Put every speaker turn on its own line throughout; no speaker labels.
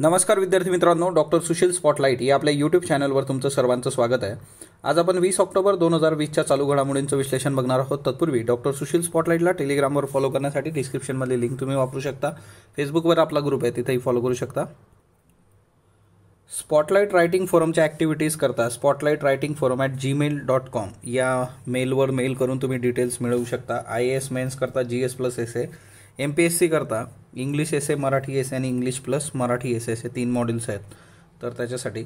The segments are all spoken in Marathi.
नमस्कार विद्यार्थी मित्रांनो, डॉक्टर सुशील स्पॉटलाइट या आपल्या यूट्यूब चॅनलवर तुमचं सर्वांचं स्वागत आहे। आज आपण 20 ऑक्टोबर 2020च्या चालू घडामोडींचं विश्लेषण बघणार आहोत। तत्पूर्वी डॉक्टर सुशील स्पॉटलाइटला टेलिग्रामवर फॉलो करण्यासाठी डिस्क्रिप्शनमध्ये लिंक तुम्ही वापरू शकता। फेसबुकवर आपला ग्रुप आहे, तिथेही फॉलो करू शकता। स्पॉटलाइट रायटिंग फोरमच्या ॲक्टिव्हिटीज करता spotlightritingforum@gmail.com या मेलवर मेल करून तुम्ही डिटेल्स मिळवू शकता। IAS मेन्स करता GS प्लस एसे, MPSC करता इंग्लिश एसे, मराठी एसे आणि इंग्लिश प्लस मराठी एसे असे 3 मॉड्यूल्स आहेत। तर त्याच्यासाठी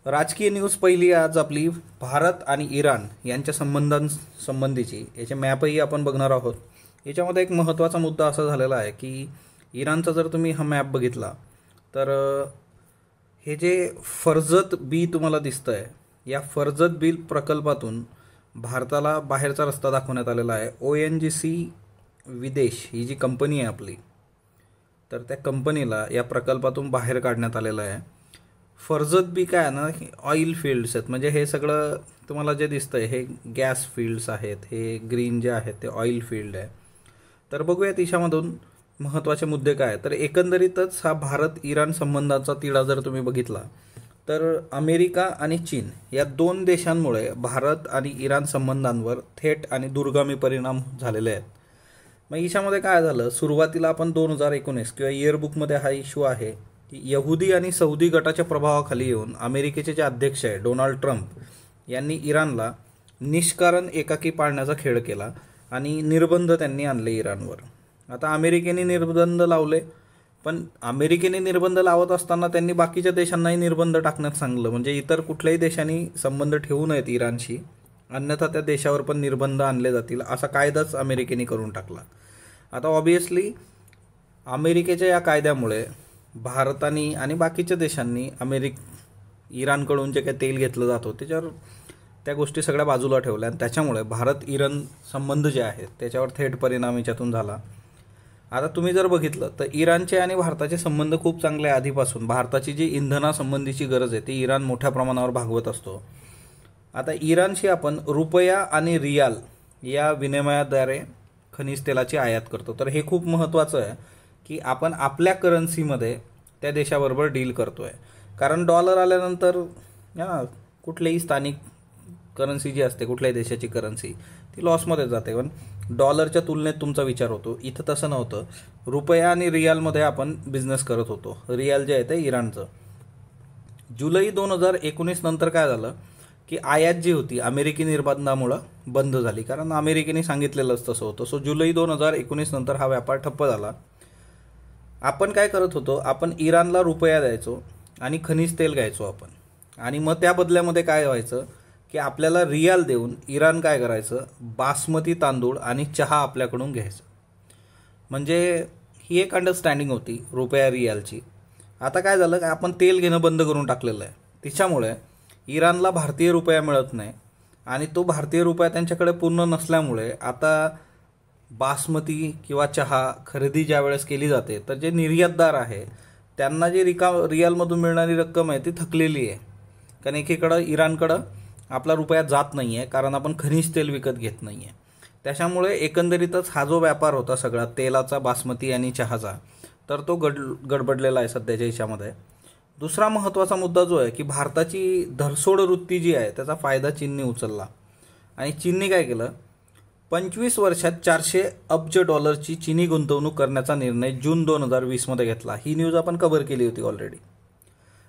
राजकीय न्यूज पहिली आज आपली भारत आणि इराण यांच्या संबंधीची याचे मॅपही आपण बघणार आहोत। याच्यामध्ये एक महत्त्वाचा मुद्दा असा झालेला आहे की इराणचा जर तुम्ही हा मॅप बघितला तर हे जे फर्जत बी तुम्हाला दिसतंय, या फर्जत बी प्रकल्पातून भारताला बाहेरचा रस्ता दाखवण्यात आलेला आहे। ONGC विदेश ही जी कंपनी आहे आपली, तर त्या कंपनीला या प्रकल्पातून बाहेर काढण्यात आलेलं आहे। फर्जत बी काय आहे ना, ऑइल फील्ड्स आहेत, म्हणजे हे सगळं तुम्हाला जे दिसतंय हे गॅस फील्ड्स आहेत, हे ग्रीन जे आहेत ते ऑइल फील्ड आहे। तर बघूया तिच्यामधून महत्त्वाचे मुद्दे काय। तर एकंदरीतच हा भारत इराण संबंधाचा तिढा जर तुम्ही बघितला तर अमेरिका आणि चीन या 2 देशांमुळे भारत आणि इराण संबंधांवर थेट आणि दूरगामी परिणाम झालेले आहेत। मग याच्यामध्ये काय झालं, सुरुवातीला आपण 2019 किंवा इयरबुकमध्ये हा इश्यू आहे की यहुदी आणि सौदी गटाच्या प्रभावाखाली येऊन अमेरिकेचे जे अध्यक्ष आहे डोनाल्ड ट्रम्प यांनी इराणला निष्कारण एकाकी पाळण्याचा खेळ केला आणि निर्बंध त्यांनी आणले इराणवर। आता अमेरिकेने निर्बंध लावले, पण अमेरिकेने निर्बंध लावत असताना त्यांनी बाकीच्या देशांनाही निर्बंध टाकण्यात सांगितलं, म्हणजे इतर कुठल्याही देशांनी संबंध ठेवू नयेत इराणशी, अन्यथा त्या देशावर पण निर्बंध आणले जातील असा कायदाच अमेरिकेने करून टाकला। आता ऑब्वियसली अमेरिकेच्या या कायद्यामुळे भारताने आणि बाकीच्या देशांनी इराणकडून जे काही तेल घेतलं जातो त्याच्यावर त्या गोष्टी सगळ्या बाजूला ठेवल्या आणि त्याच्यामुळे भारत इराण संबंध जे आहेत त्याच्यावर थेट परिणाम याच्यातून झाला। आता तुम्ही जर बघितलं तर इराणचे आणि भारताचे संबंध खूप चांगले आहे आधीपासून। भारताची जी इंधनासंबंधीची गरज आहे ती इराण मोठ्या प्रमाणावर भागवत असतो। आता इराणशी आपण रुपया आणि रियाल या विनिमयाद्वारे खनिज तेलाची आयात करतो। तर हे खूप महत्त्वाचं आहे की आपण आपल्या करन्सीमध्ये त्या देशाबरोबर डील करतोय, कारण डॉलर आल्यानंतर कुठल्याही स्थानिक करन्सी जी असते, कुठल्याही देशाची करन्सी ती लॉसमध्ये जाते, पण डॉलरच्या तुलनेत तुमचा विचार होतो। इथं तसं नव्हतं, रुपया आणि रियालमध्ये आपण बिझनेस करत होतो। रियाल जे आहे ते इराणचं। जुलै 2019 नंतर काय झालं की आयात जी होती अमेरिकी निर्बंधामुळे बंद झाली, कारण अमेरिकेने सांगितलेलंच तसं होतं। सो जुलै 2019 नंतर हा व्यापार ठप्प झाला। आपण काय करत होतो, आपण इराणला रुपया द्यायचो आणि खनिज तेल घ्यायचो आपण, आणि मग त्या बदल्यामध्ये काय व्हायचं की आपल्याला रियाल देऊन इराण काय करायचं, बासमती तांदूळ आणि चहा आपल्याकडून घ्यायचं। म्हणजे ही एक अंडरस्टँडिंग होती रुपया रियालची। आता काय झालं की आपण तेल घेणं बंद करून टाकलेलं आहे, त्याच्यामुळे इराणला भारतीय रुपया मिळत नाही आणि तो भारतीय रुपया त्यांच्याकडे पूर्ण नसल्यामुळे आता बासमती किंवा चहा खरेदी ज्या वेळेस केली जाते तर जे निर्यातदार आहे त्यांना जे रियालमधून मिळणारी रक्कम आहे ती थकलेली आहे, कारण एकीकडं इराणकडं आपला रुपया जात नाही आहे, कारण आपण खनिज तेल विकत घेत नाही आहे। त्याच्यामुळे एकंदरीतच हा जो व्यापार होता सगळा तेलाचा, बासमती आणि चहाचा, तर तो गडबडलेला आहे सध्याच्या हिच्यामध्ये। दुसरा महत्त्वाचा मुद्दा जो आहे की भारताची धरसोड वृत्ती जी आहे त्याचा फायदा चीनने उचलला आणि चीनने काय केलं, 25 वर्षात 400 अब्ज डॉलरची चीनी गुंतवणूक करण्याचा निर्णय जून 2020मध्ये घेतला। ही न्यूज आपण कव्हर केली होती ऑलरेडी।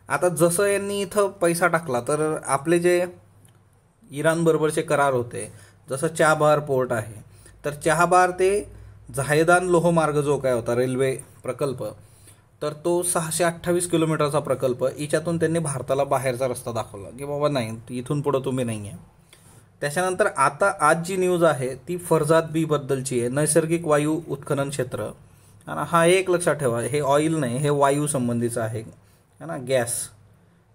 आता जसं यांनी इथं पैसा टाकला तर आपले जे इराणबरोबरचे करार होते, जसं चाबहार पोर्ट आहे, तर चाबहार ते झायदान लोहमार्ग जो काय होता रेल्वे प्रकल्प, तर तो 628 किलोमीटरचा प्रकल्प, याच्यातून त्यांनी भारताला बाहेरचा रस्ता दाखवला की बाबा नाही, इथून पुढं तुम्ही नाही आहे। त्याच्यानंतर आता आज जी न्यूज आहे ती फर्जात बी बद्दलची आहे, नैसर्गिक वायू उत्खनन क्षेत्र। आणि हा एक लक्षात ठेवा, हे ऑइल नाही, हे वायू संबंधीचं आहे ना, गॅस।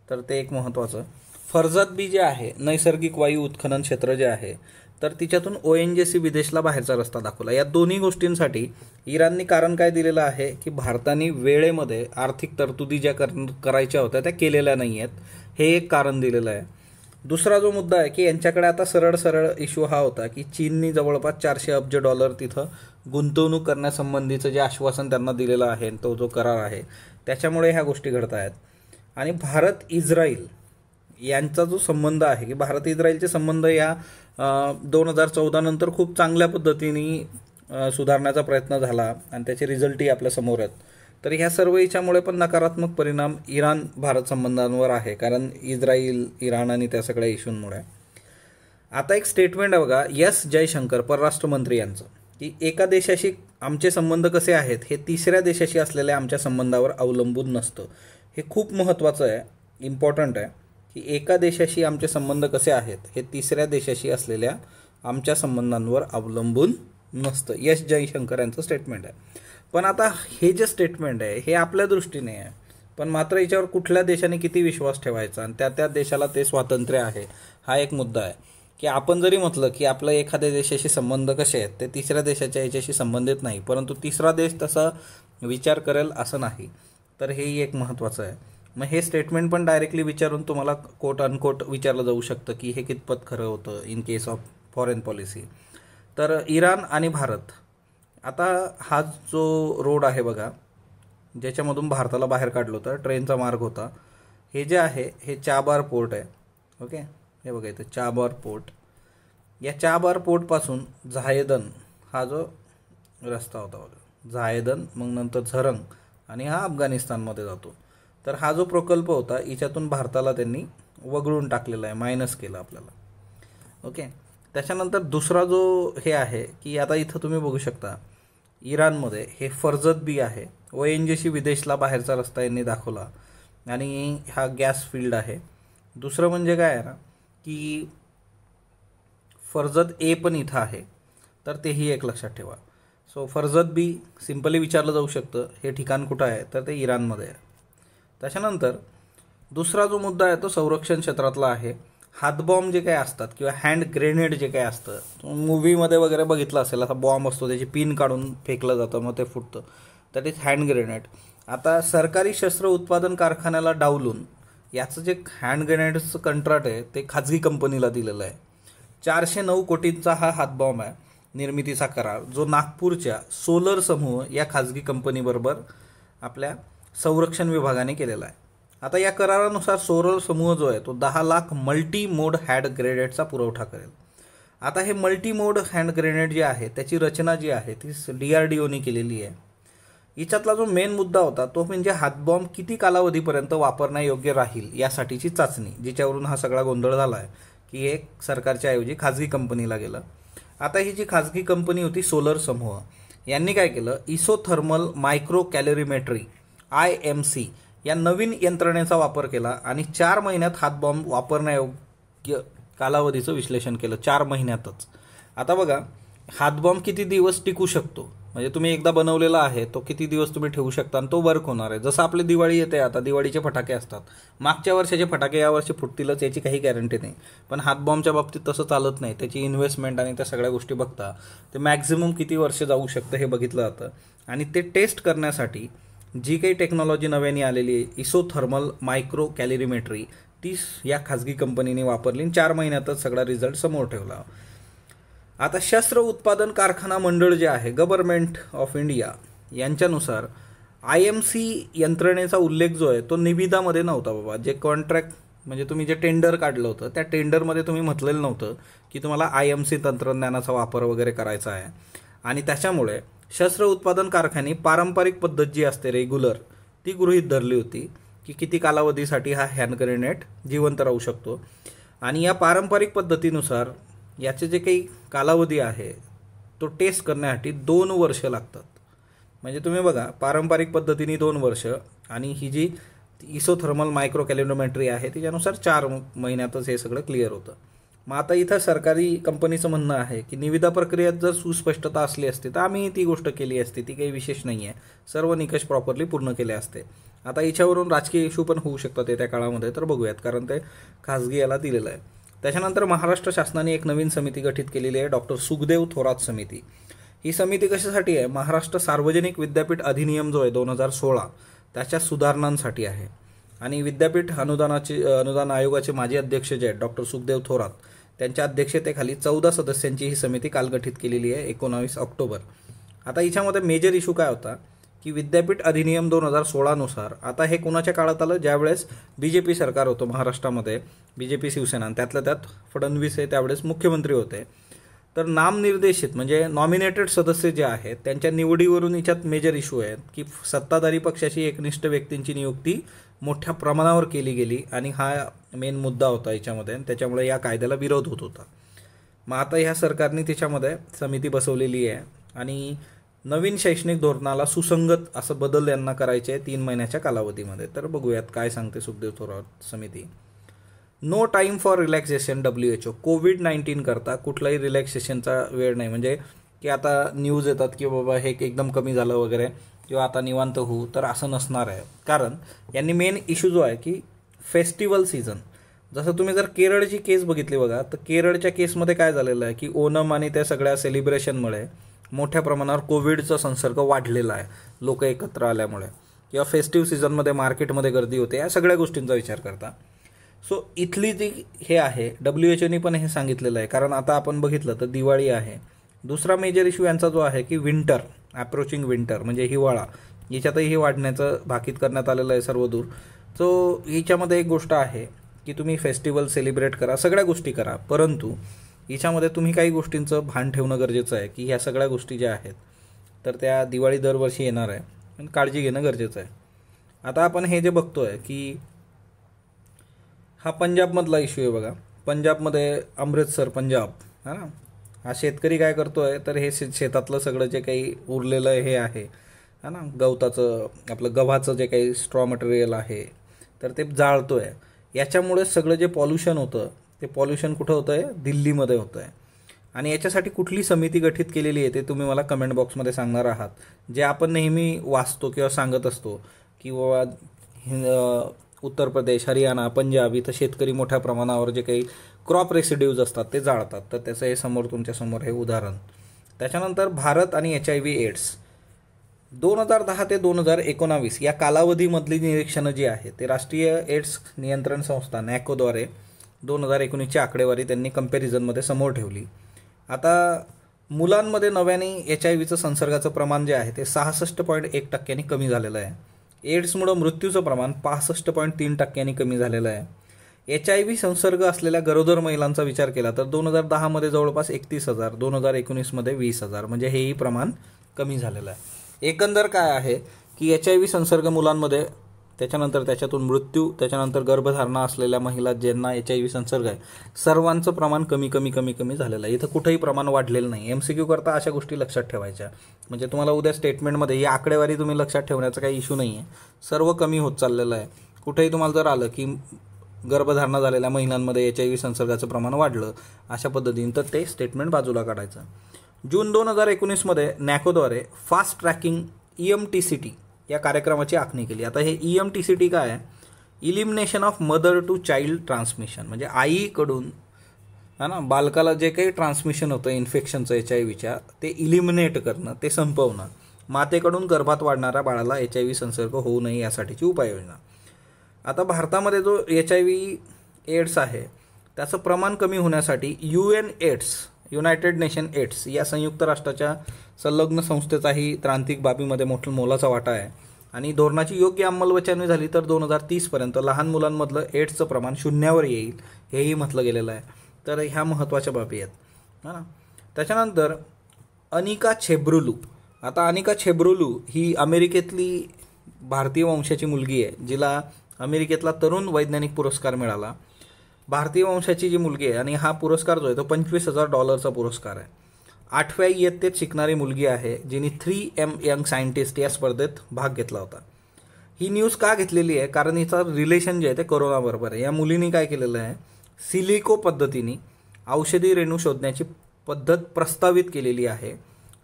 तर ते एक महत्त्वाचं फर्जात बी जे आहे नैसर्गिक वायू उत्खनन क्षेत्र जे आहे, तर तिच्यातून ONGC विदेशला बाहेरचा रस्ता दाखवला। या दोन्ही गोष्टींसाठी इराणने कारण काय दिलेलं आहे की भारताने वेळेमध्ये आर्थिक तरतुदी ज्या करायच्या होत्या त्या केलेल्या नाही आहेत, हे एक कारण दिलेलं आहे। दुसरा जो मुद्दा आहे की यांच्याकडे आता सरळ इश्यू हा होता की चीननी जवळपास 400 अब्ज डॉलर तिथं गुंतवणूक करण्यासंबंधीचं जे आश्वासन त्यांना दिलेलं आहे, तो जो करार आहे त्याच्यामुळे ह्या गोष्टी घडत आहेत. आणि भारत इस्रायल यांचा जो संबंध आहे की भारत इस्रायलचे संबंध या 2014 नंतर खूप चांगल्या पद्धतीने सुधारण्याचा प्रयत्न झाला आणि त्याचे रिझल्टही आपल्या समोर आहेत. तर ह्या सर्व याच्यामुळे पण नकारात्मक परिणाम इराण भारत संबंधांवर आहे, कारण इस्रायल, इराण आणि त्या सगळ्या इश्यूंमुळे. आता एक स्टेटमेंट आहे बघा एस जयशंकर परराष्ट्र मंत्री यांचं, की एका देशाशी आमचे संबंध कसे आहेत हे तिसऱ्या देशाशी असलेल्या आमच्या संबंधावर अवलंबून नसतं. हे खूप महत्त्वाचं आहे, इम्पॉर्टंट आहे, की एका देशाशी आमचे संबंध कसे आहेत हे तिसऱ्या देशाशी असलेल्या आमच्या संबंधांवर अवलंबून नसतं. एस जयशंकर यांचं स्टेटमेंट आहे. पण आता हे जे स्टेटमेंट आहे हे आपल्या दृष्टीने आहे, पण मात्र याच्यावर कुठल्या देशाने किती विश्वास ठेवायचा आणि त्या देशाला ते स्वातंत्र्य आहे, हा एक मुद्दा आहे. की आपण जरी म्हटलं की आपलं एखाद्या देशाशी संबंध कसे आहेत ते तिसऱ्या देशाच्या याच्याशी संबंधित नाही, परंतु तिसरा देश तसा विचार करेल असं नाही. तर हेही एक महत्त्वाचं आहे. मग हे स्टेटमेंट पण डायरेक्टली विचारून तुम्हाला कोट अनकोट विचारलं जाऊ शकतं की हे कितपत खरं होतं in case of foreign policy. तर इराण आणि भारत, आता हा जो रोड आहे बघा ज्याच्यामधून भारताला बाहेर काढलं होतं, ट्रेनचा मार्ग होता, हे जे आहे हे चाबार पोर्ट आहे. ओके, हे बघा इथं चाबार पोर्ट. या चाबार पोर्टपासून झायदन हा जो रस्ता होता बघा, झायदन, मग नंतर झरंग, आणि हा अफगाणिस्तानमध्ये जातो. तर हा जो प्रकल्प होता याच्यातून भारताला त्यांनी वगळून टाकलेला आहे, मायनस केलं आपल्याला. ओके, त्याच्यानंतर दुसरा जो हे आहे की आता इथं तुम्ही बघू शकता इराणमध्ये हे फर्जत बी आहे, ONGC विदेशला बाहेरचा रस्ता यांनी दाखवला, आणि हा गॅस फील्ड आहे. दुसरं म्हणजे काय आहे ना की फर्जत ए पण इथं आहे, तर तेही एक लक्षात ठेवा. सो फर्जत बी सिम्पली विचारलं जाऊ शकतं हे ठिकाण कुठं आहे, तर ते इराणमध्ये आहे. त्याच्यानंतर दुसरा जो मुद्दा आहे तो संरक्षण क्षेत्रातला आहे. हातबॉम्ब जे काही असतात किंवा हँड ग्रेनेड जे काही असतं, मूवीमध्ये वगैरे बघितलं असेल, असा बॉम्ब असतो त्याची पिन काढून फेकलं जातं मग ते फुटतं, दॅट इज हँड ग्रेनेड. आता सरकारी शस्त्र उत्पादन कारखान्याला डावलून याचं जे हँड ग्रेनेडचं कंत्राट आहे ते खाजगी कंपनीला दिलेलं आहे. 409 कोटींचा हा हातबॉम्ब आहे निर्मितीचा करार, जो नागपूरच्या सोलर समूह या खाजगी कंपनीबरोबर आपल्या संरक्षण विभागाने केलेला आहे. आता या करारानुसार सोलर समूह जो आहे तो 10 लाख मल्टी मोड हँड ग्रेनेडचा पुरवठा करेल. आता हे मल्टी मोड हँड ग्रेनेड जे आहे त्याची रचना जी आहे ती DRDOने केलेली आहे. याच्यातला जो मेन मुद्दा होता तो म्हणजे हातबॉम्ब किती कालावधीपर्यंत वापरण्यायोग्य राहील यासाठीची चाचणी, जिच्यावरून हा सगळा गोंधळ झाला आहे की एक सरकारच्या ऐवजी खाजगी कंपनीला गेलं. आता ही जी खाजगी कंपनी होती सोलर समूह, यांनी काय केलं, इसोथर्मल मायक्रो कॅलरीमेट्री IMC या नवीन यंत्रणेचा वापर केला आणि 4 महिन्यात हातबॉम्ब वापरण्यायोग्य कालावधीचं विश्लेषण केलं, 4 महिन्यातच. आता बघा हातबॉम्ब किती दिवस टिकू शकतो, म्हणजे तुम्ही एकदा बनवलेला आहे तो किती दिवस तुम्ही ठेवू शकता आणि तो वर्क होणार आहे. जसं आपली दिवाळी येते, आता दिवाळीचे फटाके असतात, मागच्या वर्षाचे फटाके यावर्षी फुटतीलच याची काही गॅरंटी नाही, पण हातबॉम्बच्या बाबतीत तसं चालत नाही. त्याची इन्व्हेस्टमेंट आणि त्या सगळ्या गोष्टी बघता ते मॅक्झिमम किती वर्ष जाऊ शकतं हे बघितलं जातं. आणि ते टेस्ट करण्यासाठी जी काही टेक्नॉलॉजी नव्याने आलेली आहे इसोथर्मल मायक्रो कॅलरीमेट्री, ती या खाजगी कंपनीने वापरली, 4 महिन्यातच सगळा रिझल्ट समोर ठेवला. आता शस्त्र उत्पादन कारखाना मंडळ जे आहे गव्हर्नमेंट ऑफ इंडिया यांच्यानुसार IMC यंत्रणेचा उल्लेख जो आहे तो निविदामध्ये नव्हता बाबा. जे कॉन्ट्रॅक्ट म्हणजे तुम्ही जे टेंडर काढलं होतं त्या टेंडरमध्ये तुम्ही म्हटलेलं नव्हतं की तुम्हाला IMC तंत्रज्ञानाचा वापर वगैरे करायचा आहे. आणि त्याच्यामुळे शस्त्र उत्पादन कारखाने पारंपरिक पद्धत जी असते रेग्युलर ती गृहीत धरली होती की किती कालावधीसाठी हा हँड ग्रेनेड जिवंत राहू शकतो. आणि या पारंपरिक पद्धतीनुसार याचे जे काही कालावधी आहे तो टेस्ट करण्यासाठी 2 वर्ष लागतात. म्हणजे तुम्ही बघा पारंपरिक पद्धतीने 2 वर्ष आणि ही जी इसोथर्मल मायक्रो कॅलरीमेट्री आहे त्याच्यानुसार 4 महिन्यातच हे सगळं क्लिअर होतं. मग आता इथं सरकारी कंपनीचं म्हणणं आहे की निविदा प्रक्रियेत जर सुस्पष्टता असली असती तर आम्ही ती गोष्ट केली असती, ती काही विशेष नाही आहे, सर्व निकष प्रॉपरली पूर्ण केले असते. आता याच्यावरून राजकीय इश्यू पण होऊ शकतात येत्या काळामध्ये, तर बघूयात, कारण ते खाजगी याला दिलेलं आहे. त्याच्यानंतर महाराष्ट्र शासनाने एक नवीन समिती गठीत केलेली आहे, डॉक्टर सुखदेव थोरात समिती. ही समिती कशासाठी आहे, महाराष्ट्र सार्वजनिक विद्यापीठ अधिनियम जो आहे 2016 त्याच्या सुधारणांसाठी आहे. आणि विद्यापीठ अनुदान आयोगाचे माजी अध्यक्ष जे आहेत डॉक्टर सुखदेव थोरात त्यांच्या अध्यक्षतेखाली 14 सदस्यांची ही समिती काल गठीत केलेली आहे 19 ऑक्टोबर. आता याच्यामध्ये मेजर इश्यू काय होता की विद्यापीठ अधिनियम 2016 नुसार, आता हे कोणाच्या काळात आलं, ज्यावेळेस BJP सरकार होतं महाराष्ट्रामध्ये, BJP शिवसेना, त्यातल्या त्यात फडणवीस हे त्यावेळेस मुख्यमंत्री होते. तर नामनिर्देशित म्हणजे नॉमिनेटेड सदस्य जे आहेत त्यांच्या निवडीवरून याच्यात मेजर इश्यू आहे की सत्ताधारी पक्षाची एकनिष्ठ व्यक्तींची नियुक्ती मोठ्या प्रमाणावर केली गेली आणि हा मेन मुद्दा होता याच्यामध्ये, त्याच्यामुळे या कायद्याला विरोध होत होता. मग आता ह्या सरकारने त्याच्यामध्ये समिती बसवलेली आहे आणि नवीन शैक्षणिक धोरणाला सुसंगत असं बदल यांना करायचे आहे 3 महिन्याच्या कालावधीमध्ये. तर बघूयात काय सांगते सुखदेव थोरात समिती. No time for relaxation, WHO. कोविड-19 करता कुठलाही रिलॅक्सेशनचा वेळ नाही. म्हणजे की आता न्यूज येतात की बाबा हे एकदम कमी झालं वगैरे किंवा आता निवांत होऊ, तर असं नसणार आहे. कारण यांनी मेन इश्यू जो आहे की फेस्टिवल सीझन, जसं तुम्ही जर केरळची केस बघितली बघा, तर केरळच्या केसमध्ये काय झालेलं आहे की ओणम आणि त्या सगळ्या सेलिब्रेशनमुळे मोठ्या प्रमाणावर कोविडचा संसर्ग वाढलेला आहे लोक एकत्र आल्यामुळे, किंवा फेस्टिव्ह सीझनमध्ये मार्केटमध्ये गर्दी होते, या सगळ्या गोष्टींचा विचार करता. सो इथली जी हे आहे WHOने पण हे सांगितलेलं आहे. कारण आता आपण बघितलं तर दिवाळी आहे. दुसरा मेजर इश्यू यांचा जो आहे की विंटर, अप्रोचिंग विंटर म्हणजे हिवाळा, याच्यातही हे वाढण्याचं भाकीत करण्यात आलेलं आहे सर्वदूर. सो याच्यामध्ये एक गोष्ट आहे की तुम्ही फेस्टिवल सेलिब्रेट करा, सगळ्या गोष्टी करा, परंतु याच्यामध्ये तुम्ही काही गोष्टींचं भान ठेवणं गरजेचं आहे की ह्या सगळ्या गोष्टी ज्या आहेत तर त्या दिवाळी दरवर्षी येणार आहे आणि काळजी घेणं गरजेचं आहे. आता आपण हे जे बघतोय की हा पंजाबमधला इश्यू आहे बघा. पंजाबमध्ये अमृतसर, पंजाब, हा ना, हा शेतकरी काय करतोय तर हे शेतातलं सगळं जे काही उरलेलं हे आहे, हा ना, गवताचं आपलं गव्हाचं जे काही स्ट्रॉ मटेरियल आहे तर ते जाळतोय. याच्यामुळे सगळं जे पॉल्युशन होतं ते पॉल्युशन कुठं होतं आहे, दिल्लीमध्ये होतं आहे. आणि याच्यासाठी कुठली समिती गठीत केलेली आहे ते तुम्ही मला कमेंट बॉक्समध्ये सांगणार आहात. जे आपण नेहमी वाचतो किंवा सांगत असतो की बाबा उत्तर प्रदेश, हरियाणा, पंजाब इथं शेतकरी मोठ्या प्रमाणावर जे काही क्रॉप रेसिड्यूज असतात ते जाळतात. तर त्याचं हे समोर तुमच्यासमोर हे उदाहरण. त्याच्यानंतर भारत आणि HIV एड्स 2010 ते 2019 या कालावधीमधली निरीक्षणं जी आहे ते राष्ट्रीय एड्स नियंत्रण संस्था NACOद्वारे 2019ची आकडेवारी त्यांनी कंपॅरिझनमध्ये समोर ठेवली. आता मुलांमध्ये नव्याने HIVचं संसर्गाचं प्रमाण जे आहे ते 66.1% कमी झालेलं आहे. एड्समुळं मृत्यूचं प्रमाण 65.3% कमी झालेलं आहे. HIV संसर्ग असलेल्या गरोदर महिलांचा विचार केला तर 2010 मध्ये जवळपास 31,000, 2019 मध्ये 20,000, म्हणजे हेही प्रमाण कमी झालेलं आहे. एकंदर काय आहे की HIV संसर्ग मुलांमध्ये, त्याच्यानंतर त्याच्यातून मृत्यू, त्याच्यानंतर गर्भधारणा असलेल्या महिला ज्यांना HIV संसर्ग आहे, सर्वांचं प्रमाण कमी झालेलं आहे. इथं कुठेही प्रमाण वाढलेलं नाही. MCQ करता अशा गोष्टी लक्षात ठेवायच्या. म्हणजे तुम्हाला उद्या स्टेटमेंटमध्ये ही आकडेवारी तुम्ही लक्षात ठेवण्याचा काही इश्यू नाही आहे. सर्व कमी होत चाललेलं आहे. कुठेही तुम्हाला जर आलं की गर्भधारणा झालेल्या महिलांमध्ये HIV संसर्गाचं प्रमाण वाढलं अशा पद्धतीने, तर ते स्टेटमेंट बाजूला काढायचं. जून 2019 मध्ये NACOद्वारे फास्ट ट्रॅकिंग EMTCT या कार्यक्रमाची आखणी केली. आता हे EMTCT काय आहे? Elimination of mother to child transmission, म्हणजे आईकडून हा ना बालकाला जे काही ट्रान्समिशन होतं इन्फेक्शनचं HIVच्या, ते इलिमिनेट करणं, ते संपवणं. मातेकडून गर्भात वाढणाऱ्या बाळाला HIV संसर्ग होऊ नये यासाठीची उपाययोजना. आता भारतामध्ये जो HIV एड्स आहे त्याचं प्रमाण कमी होण्यासाठी UNAIDS, युनायटेड नेशन एड्स या संयुक्त राष्ट्राच्या संलग्न संस्थेचाही तांत्रिक बाबीमध्ये मोलाचा वाटा आहे. आणि धोरणाची योग्य अंमलबजावणी झाली तर 2030 पर्यंत लहान मुलांमधलं एड्सचं प्रमाण 0वर येईल, हेही म्हटलं गेलेलं आहे. तर ह्या महत्त्वाच्या बाबी आहेत, हा ना. त्याच्यानंतर अनिका छेब्रुलू. आता अनिका छेब्रुलू ही अमेरिकेतली भारतीय वंशाची मुलगी आहे, जिला अमेरिकेतला तरुण वैज्ञानिक पुरस्कार मिळाला. भारतीय वंशाची जी मुलगी आहे आणि हा पुरस्कार जो आहे तो $25,000 पुरस्कार आहे. 8व्या इयत्तेत शिकणारी मुलगी आहे जिने 3M यंग सायंटिस्ट या स्पर्धेत भाग घेतला होता. ही न्यूज का घेतलेली आहे? कारण हिचं रिलेशन जे आहे ते कोरोनाबरोबर आहे. या मुलीने काय केलेलं आहे, सिलिको पद्धतीने औषधी रेणू शोधण्याची पद्धत प्रस्तावित केलेली आहे.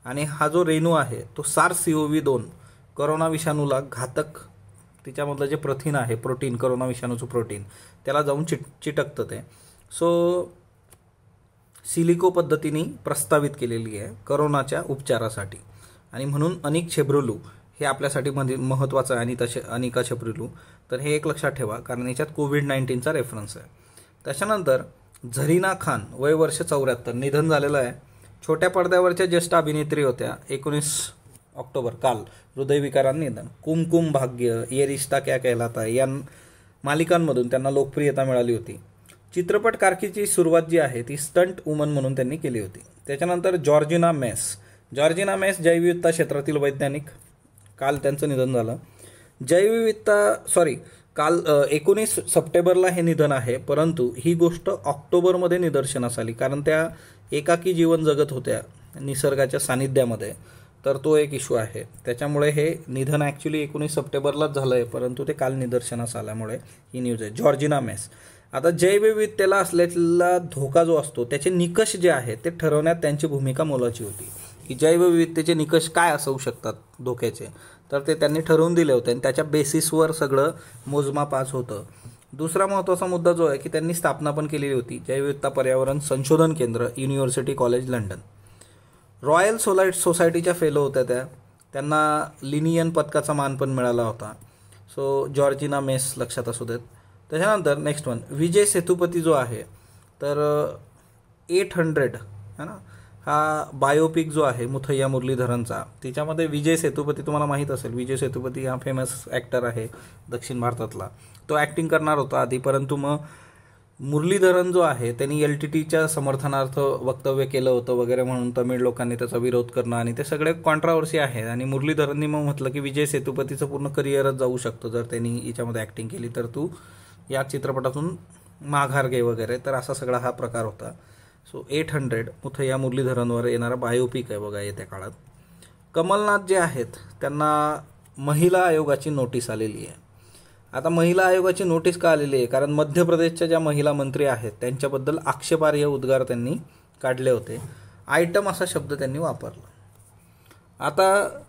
आणि हा जो रेणू आहे तो SARS-CoV-2 कोरोना विषाणूला घातक, तिच्यामधलं जे प्रथिन आहे, प्रोटीन, कोरोना विषाणूचं प्रोटीन, त्याला जाऊन चिटकतं ते. सो सिलिको पद्धतीने प्रस्तावित केलेली आहे कोरोनाच्या उपचारासाठी. आणि म्हणून अनिक छेब्रुलू हे आपल्यासाठी महत्त्वाचं आहे. आणि तसे अनिका छेब्रुलू, तर हे एक लक्षात ठेवा कारण याच्यात कोविड-19चा रेफरन्स आहे. त्याच्यानंतर झरीना खान, वय वर्ष 74, निधन झालेलं आहे. छोट्या पडद्यावरच्या ज्येष्ठ अभिनेत्री होत्या. ऑक्टोबर, काल हृदयविकाराने निधन. कुमकुम भाग्य, ये रिश्ता क्या कहलाता है या मालिकांमधून त्यांना लोकप्रियता मिळाली होती. चित्रपट कारकिर्दीची सुरुवात जी आहे ती स्टंट वुमन म्हणून त्यांनी केली होती. त्याच्यानंतर जॉर्जिना मेस. जॉर्जिना मेस जैवविविधता क्षेत्रातील वैज्ञानिक, काल त्यांचं निधन झालं. काल 19 सप्टेंबरला हे निधन आहे, परंतु ही गोष्ट ऑक्टोबरमध्ये निदर्शनास आली कारण त्या एकाकी जीवन जगत होत्या निसर्गाच्या सानिध्यामध्ये, तर तो एक इश्यू आहे. त्याच्यामुळे हे निधन ॲक्च्युली 19 सप्टेंबरलाच झालं आहे, परंतु ते काल निदर्शनास आल्यामुळे ही न्यूज आहे. Georgina mess. आता जैवविविधतेला असलेला धोका जो असतो त्याचे निकष जे आहेत ते ठरवण्यात त्यांची भूमिका मोलाची होती, की जैवविविधतेचे निकष काय असू शकतात धोक्याचे, तर ते त्यांनी ठरवून दिले होते आणि त्याच्या बेसिसवर सगळं मोजमाप आज होतं. दुसरा महत्त्वाचा मुद्दा जो आहे की त्यांनी स्थापना पण केलेली होती जैवविविधता पर्यावरण संशोधन केंद्र, युनिव्हर्सिटी कॉलेज लंडन. रॉयल सोसायटीच्या फेलो होत्या त्या, त्यांना लिनियन पदकाचा मान पण मिळाला होता. सो जॉर्जिना मेस लक्षात असू देत. त्याच्यानंतर नेक्स्ट वन, विजय सेतुपती जो आहे तर 800 है ना, हा बायोपिक जो आहे मुथय्या मुरलीधरनचा, तिच्यामध्ये विजय सेतुपती तुम्हाला माहीत असेल, विजय सेतुपती हा फेमस ॲक्टर आहे दक्षिण भारतातला, तो ॲक्टिंग करणार होता आधी, परंतु मग मुरलीधरन जो आहे त्यांनी LTTच्या समर्थनार्थ वक्तव्य केलं होतं वगैरे म्हणून तमिळ लोकांनी त्याचा विरोध करणं आणि ते सगळे कॉन्ट्रावर्सी आहे. आणि मुरलीधरननी मग म्हटलं की विजय सेतुपतीचं पूर्ण करिअरच जाऊ शकतं जर त्यांनी याच्यामध्ये ॲक्टिंग केली, तर तू या चित्रपटातून माघार घे वगैरे, तर असा सगळा हा प्रकार होता. सो 800 मुथय्या मुरलीधरनवर येणारा बायोपिक आहे बघा येत्या काळात. कमलनाथ जे आहेत त्यांना महिला आयोगाची नोटीस आलेली आहे. आता महिला आयोगाची नोटीस का आलेली आहे, कारण मध्य प्रदेशच्या ज्या महिला मंत्री आहेत त्यांच्याबद्दल आक्षेपार्ह उद्गार त्यांनी काढले होते. आयटम असा शब्द त्यांनी वापरला. आता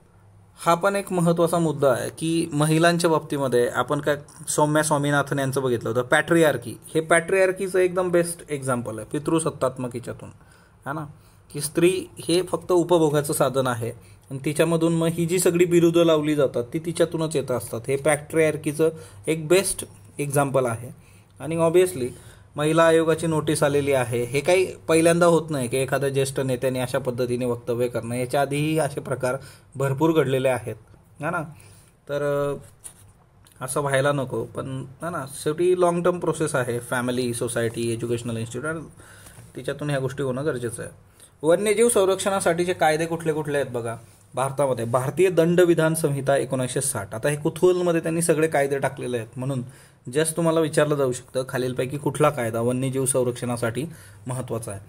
हा पण एक महत्त्वाचा मुद्दा आहे की महिलांच्या बाबतीमध्ये आपण काय सौम्या स्वामीनाथन यांचं बघितलं होतं पॅट्रियार्की, हे पॅट्रियार्कीचं एकदम बेस्ट एक्झाम्पल आहे पितृसत्तात्मक याच्यातून, है ना, की स्त्री हे फक्त उपभोगाचं साधन आहे आणि तिच्यामधून मग ही जी सगळी बिरुदं लावली जातात ती तिच्यातूनच येत असतात. हे पॅट्रियार्कीचं एक बेस्ट एक्झाम्पल आहे. आणि ऑब्वियसली महिला आयोगाची नोटीस आलेली आहे. हे काही पहिल्यांदा होत नाही की एखाद्या ज्येष्ठ नेत्याने अशा पद्धतीने वक्तव्य करणं, याच्या आधीही असे प्रकार भरपूर घडलेले आहेत, है ना, तर असं व्हायला नको. पण है ना, शेवटी लॉंग टर्म प्रोसेस आहे, फॅमिली, सोसायटी, एज्युकेशनल इन्स्टिट्यूट, तिच्यातून ह्या गोष्टी होणं गरजेचं आहे. वन्यजीव संरक्षणासाठीचे कायदे कुठले कुठले आहेत बघा भारतामध्ये. भारतीय दंडविधान संहिता 1960. आता हे कुतूहलमध्ये त्यांनी सगळे कायदे टाकलेले आहेत, म्हणून जस्ट तुम्हाला विचारलं जाऊ शकतं खालीलपैकी कुठला कायदा वन्यजीव संरक्षणासाठी महत्त्वाचा आहे.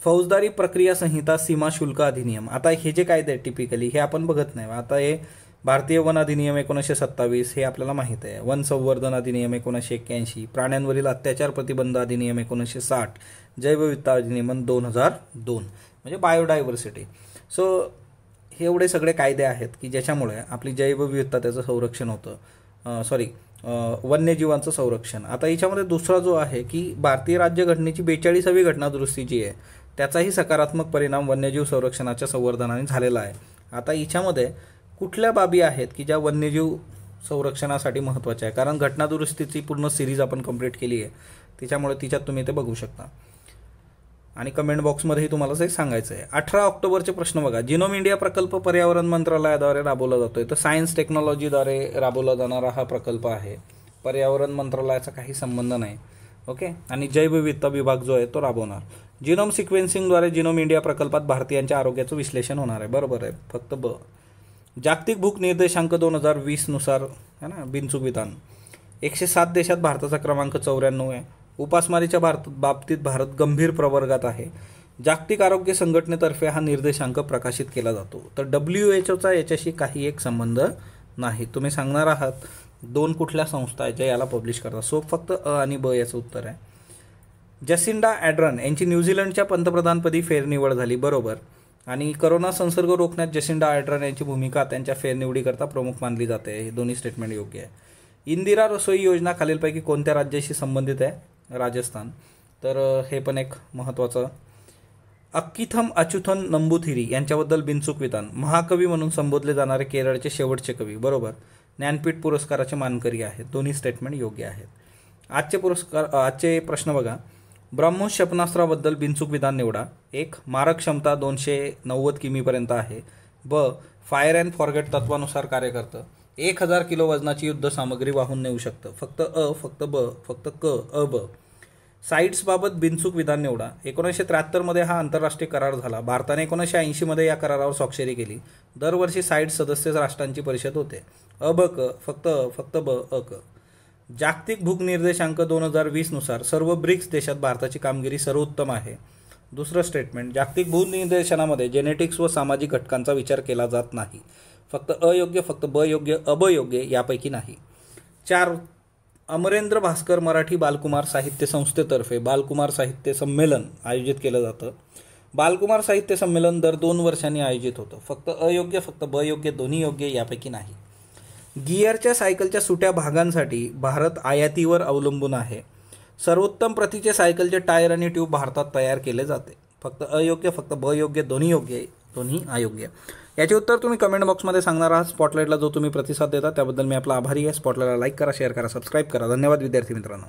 फौजदारी प्रक्रिया संहिता, सीमा शुल्क अधिनियम. आता हे जे कायदे आहेत टिपिकली हे आपण बघत नाही. आता हे भारतीय वन अधिनियम 1927 हे आपल्याला माहीत आहे, वन संवर्धन अधिनियम 1981, प्राण्यांवरील अत्याचार प्रतिबंध अधिनियम 1960, जैवविविधता अधिनियम 2002 म्हणजे बायोडायव्हर्सिटी. सो हे एवढे सगळे कायदे आहेत की ज्याच्यामुळे आपली जैवविविधता त्याचं संरक्षण होतं, वन्यजीवांचं संरक्षण. आता याच्यामध्ये दुसरा जो आहे की भारतीय राज्यघटनेची 42वी घटना दुरुस्ती जी आहे त्याचाही सकारात्मक परिणाम वन्यजीव संरक्षणाच्या संवर्धनाने झालेला आहे. आता याच्यामध्ये कुठल्या बाबी आहेत की ज्या वन्यजीव संरक्षणासाठी महत्त्वाच्या आहे, कारण घटना दुरुस्तीची पूर्ण सिरीज आपण कंप्लीट केली आहे, त्याच्यामुळे तिच्यात तुम्ही ते बघू शकता आणि कमेंट बॉक्समध्येही तुम्हाला ते सांगायचं आहे. 18 ऑक्टोबरचे प्रश्न बघा. जिनोम इंडिया प्रकल्प पर्यावरण मंत्रालयाद्वारे राबवला जातोय, तर सायन्स टेक्नॉलॉजीद्वारे राबवला जाणारा हा प्रकल्प आहे, पर्यावरण मंत्रालयाचा काही संबंध नाही. ओके. आणि जैवविविधता विभाग जो आहे तो राबवणार. जिनोम सिक्वेन्सिंगद्वारे जिनोम इंडिया प्रकल्पात भारतीयांच्या आरोग्याचं विश्लेषण होणार आहे, बरोबर आहे, फक्त जागतिक भूक निर्देशांक 2020 नुसार है ना, बिनचूक विधान 107 देशात भारताचा क्रमांक 94 आहे. उपासमारीच्या बाबतीत भारत गंभीर प्रवर्गात आहे. जागतिक आरोग्य संघटनेतर्फे हा निर्देशांक प्रकाशित केला जातो. तर WHO याच्याशी काही एक संबंध नाही. तुम्ही सांगणार आहात 2 कुठल्या संस्था आहेत ज्या याला पब्लिश करतात, सो फक्त आणि ब याचं उत्तर आहे. जसिंडा ॲड्रन यांची न्यूझीलंडच्या पंतप्रधानपदी फेरनिवड झाली, बरोबर. आणि करोना संसर्ग रोखण्यात जसिंडा ॲड्रन यांची भूमिका त्यांच्या फेरनिवडीकरता प्रमुख मानली जाते. हे दोन्ही स्टेटमेंट योग्य आहे. इंदिरा रसोई योजना खालीलपैकी कोणत्या राज्याशी संबंधित आहे? राजस्थान. तर हे पण एक महत्त्वाचं. अक्कीथम अच्युथन नंबूथिरी यांच्याबद्दल बिनचूक विधान. महाकवी म्हणून संबोधले जाणारे केरळचे शेवटचे कवी, बरोबर. ज्ञानपीठ पुरस्काराचे मानकरी आहेत. दोन्ही स्टेटमेंट योग्य आहेत. आजचे प्रश्न बघा. ब्रह्मोस क्षेपणास्त्राबद्दल बिनचूक विधान निवडा. 1. मारक क्षमता 290 किमीपर्यंत आहे. ब. फायर अँड फॉरगेट तत्वानुसार कार्य करतं. 1000 किलो वजनाची युद्ध सामग्री वाहून नेऊ शकतं. फक्त फक्त ब, फक्त क, ब. साईट्सबाबत बिनचूक विधान निवडा. 1973 हा आंतरराष्ट्रीय करार झाला. भारताने 1980 या करारावर स्वाक्षरी केली. दरवर्षी साईट्स सदस्य राष्ट्रांची परिषद होते. क, फक्त ब, क. जागतिक भूक निर्देशांक 2020 नुसार सर्व ब्रिक्स देशात भारताची कामगिरी सर्वोत्तम आहे. दुसरं स्टेटमेंट, जागतिक भूक निर्देशनामध्ये जेनेटिक्स व सामाजिक घटकांचा विचार केला जात नाही. फक्त अयोग्य, फक्त ब योग्य, अबयोग्य यापैकी नाही. 4. अमरेंद्र भास्कर मराठी बालकुमार साहित्य संस्थेतर्फे बालकुमार साहित्य संमेलन आयोजित केलं जातं. बालकुमार साहित्य संमेलन दर 2 वर्षांनी आयोजित होतं. फक्त अयोग्य, फक्त ब योग्य, दोन्ही योग्य यापैकी नाही. गिअरच्या सायकलच्या सुट्या भागांसाठी भारत आयातीवर अवलंबून आहे. सर्वोत्तम प्रतीचे सायकलचे टायर आणि ट्यूब भारतात तयार केले जाते. फक्त अयोग्य, फक्त ब योग्य, दोन्ही योग्य, दोन्ही अयोग्य. याचे उत्तर तुम्ही कमेंट बॉक्समध्ये सांगणार आहात. स्पॉटलाईटला जो तुम्ही प्रतिसाद देता त्याबद्दल मी आपला आभारी आहे. स्पॉटलाईटला लाईक करा, शेअर करा, सबस्क्राईब करा. धन्यवाद विद्यार्थी मित्रांनो.